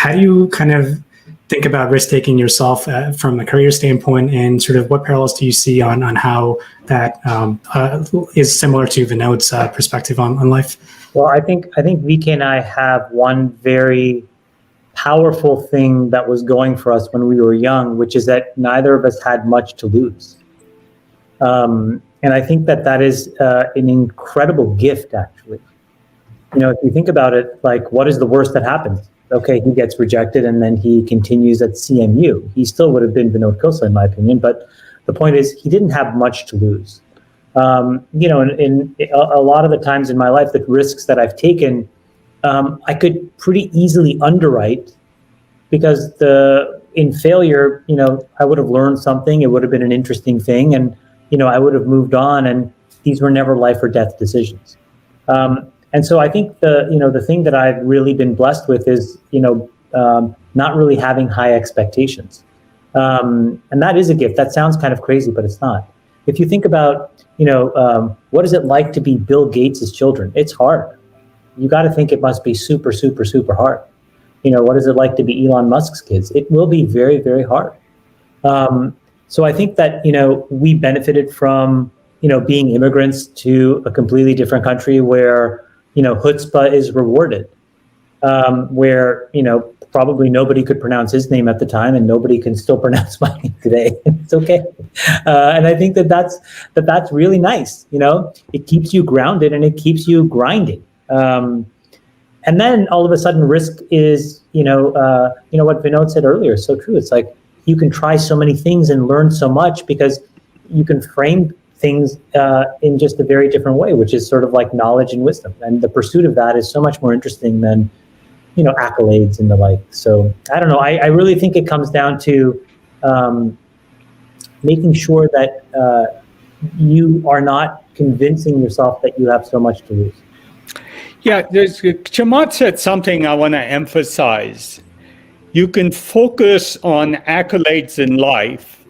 how do you kind of think about risk-taking yourself from a career standpoint, and sort of what parallels do you see on how that is similar to Vinod's perspective on life? Well, I think VK and I have one very powerful thing that was going for us when we were young, which is that neither of us had much to lose. And I think that is an incredible gift, actually. If you think about it, like, what is the worst that happens? Okay, he gets rejected and then he continues at CMU. He still would have been Vinod Khosla, in my opinion, but the point is he didn't have much to lose. In a lot of the times in my life, the risks that I've taken, I could pretty easily underwrite, because in failure, I would have learned something. It would have been an interesting thing, and I would have moved on. And these were never life or death decisions. And so I think the thing that I've really been blessed with is not really having high expectations, and that is a gift. That sounds kind of crazy, but it's not. If you think about what is it like to be Bill Gates' children? It's hard. You got to think it must be super, super, super hard. What is it like to be Elon Musk's kids? It will be very, very hard. So I think that, we benefited from, being immigrants to a completely different country where, chutzpah is rewarded, where, probably nobody could pronounce his name at the time, and nobody can still pronounce my name today. It's okay. And I think that's really nice. It keeps you grounded and it keeps you grinding. And then all of a sudden risk is, what Vinod said earlier is so true. It's like you can try so many things and learn so much because you can frame things in just a very different way, which is sort of like knowledge and wisdom. And the pursuit of that is so much more interesting than, accolades and the like. So I don't know. I really think it comes down to making sure that you are not convincing yourself that you have so much to lose. Yeah, Chamath said something I want to emphasize. You can focus on accolades in life,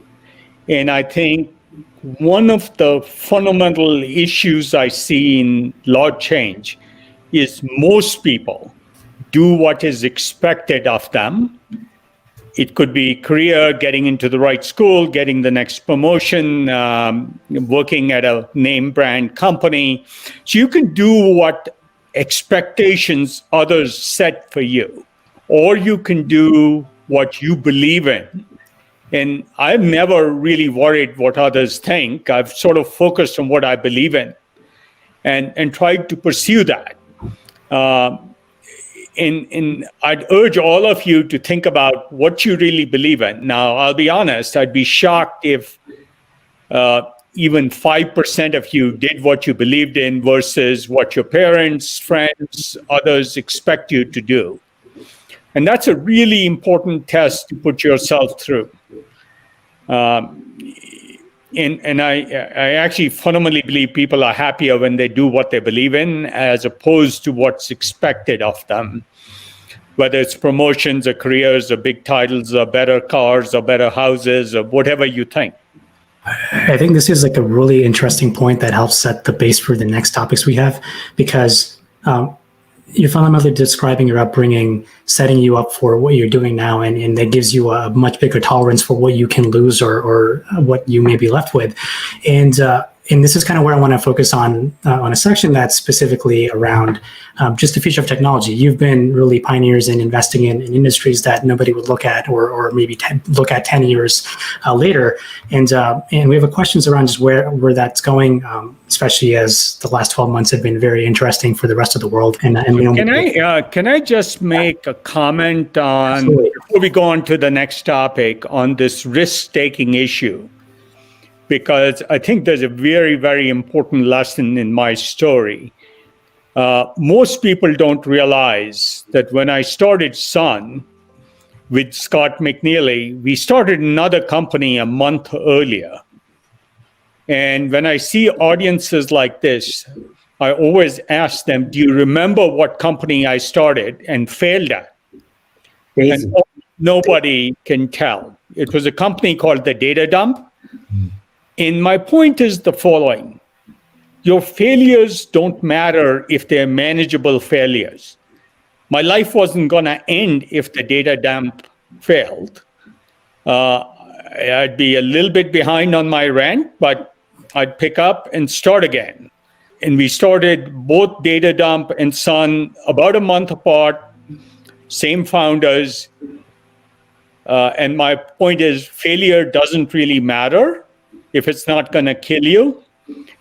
and I think one of the fundamental issues I see in law change is most people do what is expected of them. It could be career, getting into the right school, getting the next promotion, working at a name brand company. So you can do what expectations others set for you, or you can do what you believe in. And I've never really worried what others think. I've sort of focused on what I believe in and tried to pursue that. And I'd urge all of you to think about what you really believe in. Now, I'll be honest, I'd be shocked if even 5% of you did what you believed in versus what your parents, friends, others expect you to do. And that's a really important test to put yourself through. And I actually fundamentally believe people are happier when they do what they believe in as opposed to what's expected of them, whether it's promotions or careers or big titles or better cars or better houses or whatever you think. I think this is like a really interesting point that helps set the base for the next topics we have, because you're fundamentally describing your upbringing, setting you up for what you're doing now, and that gives you a much bigger tolerance for what you can lose or what you may be left with. And this is kind of where I want to focus on a section that's specifically around just the future of technology. You've been really pioneers in investing in industries that nobody would look at or maybe look at 10 years later. And we have questions around just where that's going, especially as the last 12 months have been very interesting for the rest of the world. And can I just make a comment on, absolutely, before we go on to the next topic, on this risk-taking issue? Because I think there's a very, very important lesson in my story. Most people don't realize that when I started Sun with Scott McNeely, we started another company a month earlier. And when I see audiences like this, I always ask them, do you remember what company I started and failed at? And nobody can tell. It was a company called The Data Dump. And my point is the following. Your failures don't matter if they're manageable failures. my life wasn't going to end if the data dump failed. I'd be a little bit behind on my rent, but I'd pick up and start again. And we started both Data Dump and Sun about a month apart, same founders. And my point is, failure doesn't really matter if it's not going to kill you.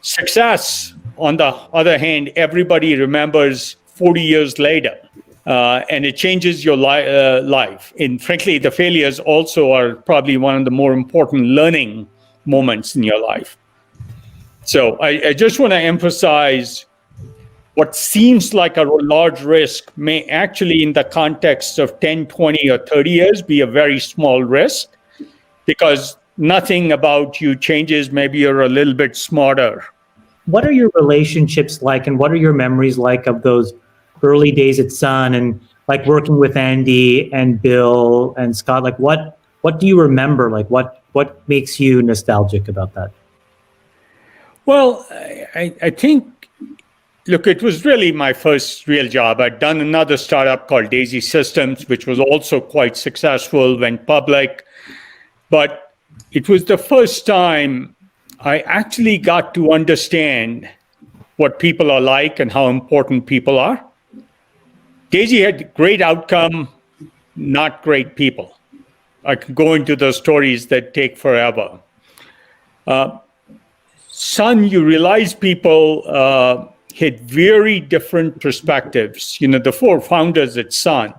Success, on the other hand, everybody remembers 40 years later, and it changes your life. And frankly, the failures also are probably one of the more important learning moments in your life. So I just want to emphasize what seems like a large risk may actually, in the context of 10, 20, or 30 years, be a very small risk, because nothing about you changes. Maybe you're a little bit smarter. What are your relationships like, and what are your memories like of those early days at Sun, and like working with Andy and Bill and Scott? Like, what do you remember? Like, what makes you nostalgic about that? Well, I think, look, it was really my first real job. I'd done another startup called Daisy Systems, which was also quite successful, went public. But it was the first time I actually got to understand what people are like and how important people are. Daisy had great outcome, not great people. I could go into those stories that take forever. Sun, you realize people had very different perspectives. You know, the four founders at Sun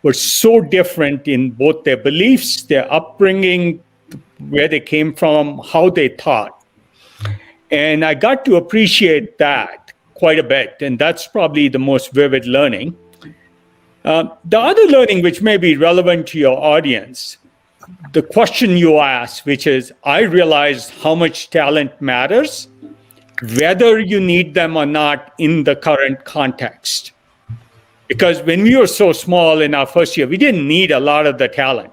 were so different in both their beliefs, their upbringing, where they came from, how they thought. And I got to appreciate that quite a bit. And that's probably the most vivid learning. The other learning, which may be relevant to your audience, the question you asked, which is, I realized how much talent matters, whether you need them or not in the current context. Because when we were so small in our first year, we didn't need a lot of the talent.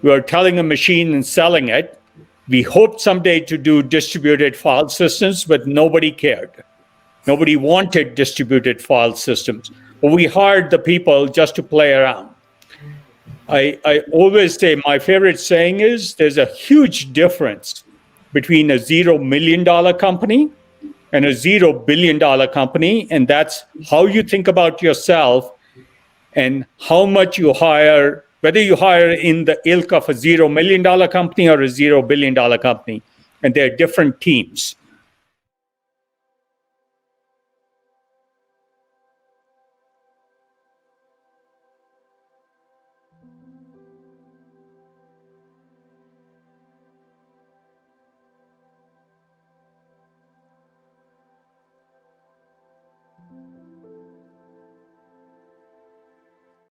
We were telling a machine and selling it. We hoped someday to do distributed file systems, but nobody cared. Nobody wanted distributed file systems. But we hired the people just to play around. I always say, my favorite saying is, there's a huge difference between a $0 million company and a $0 billion company. And that's how you think about yourself and how much you hire, whether you hire in the ilk of a $0 million company or a $0 billion company. And they're different teams.